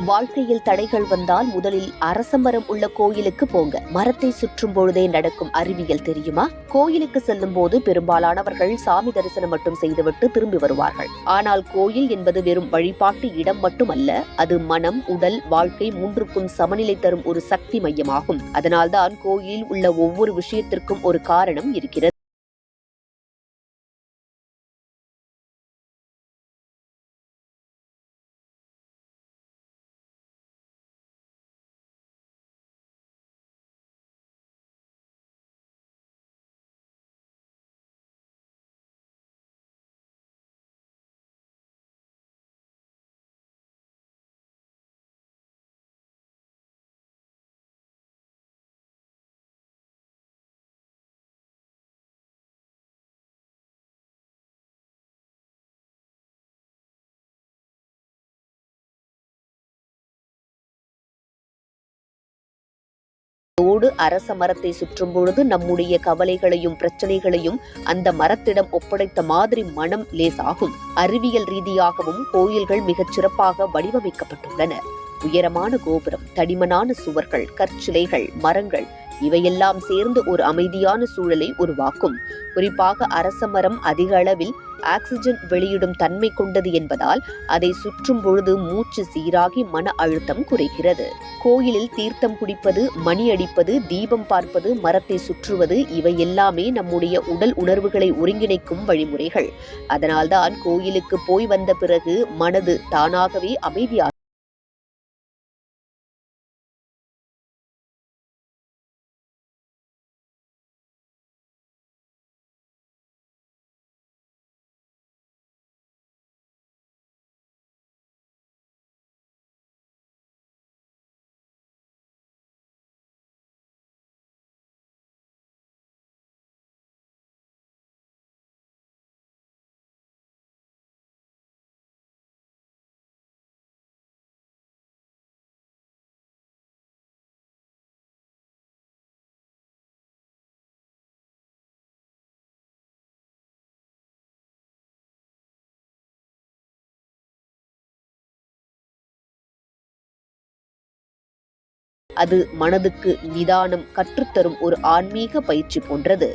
வாழ்க்கையில் தடைகள் வந்தால் முதலில் அரசமரம் உள்ள கோயிலுக்கு போங்க. மரத்தை சுற்றும் பொழுதே நடக்கும் அறிவியல் தெரியுமா? கோயிலுக்கு செல்லும் போது பெரும்பாலானவர்கள் சாமி தரிசனம் மட்டும் செய்துவிட்டு திரும்பி வருவார்கள். ஆனால் கோயில் என்பது வெறும் வழிபாட்டு இடம் மட்டுமல்ல, அது மனம், உடல், வாழ்க்கை மூன்றுக்கும் சமநிலை தரும் ஒரு சக்தி மையமாகும். அதனால்தான் கோயிலில் உள்ள ஒவ்வொரு விஷயத்திற்கும் ஒரு காரணம் இருக்கிறது. அரச மரத்தை சுற்றும் பொழுது நம்முடைய கவலைகளையும் பிரச்சனைகளையும் அந்த மரத்திடம் ஒப்படைத்த மாதிரி மனம் லேசாகும். அறிவியல் ரீதியாகவும் கோயில்கள் மிகச் சிறப்பாக வடிவமைக்கப்பட்டுள்ளன. உயரமான கோபுரம், தடிமனான சுவர்கள், கற்சிலைகள், மரங்கள் இவையெல்லாம் சேர்ந்து ஒரு அமைதியான சூழலை உருவாக்கும். குறிப்பாக அரச மரம் அதிக அளவில் ஆக்சிஜன் வெளியிடும் தன்மை கொண்டது என்பதால் அதை சுற்றும் பொழுது மூச்சு சீராகி மன அழுத்தம் குறைகிறது. கோயிலில் தீர்த்தம் குடிப்பது, மணி அடிப்பது, தீபம் பார்ப்பது, மரத்தை சுற்றுவது இவை எல்லாமே நம்முடைய உடல் உணர்வுகளை ஒருங்கிணைக்கும் வழிமுறைகள். அதனால்தான் கோயிலுக்கு போய் வந்த பிறகு மனது தானாகவே அமைதியாக அது மனதுக்கு நிதானம் கற்றுத்தரும் ஒரு ஆன்மீக பயிற்சி போன்றது.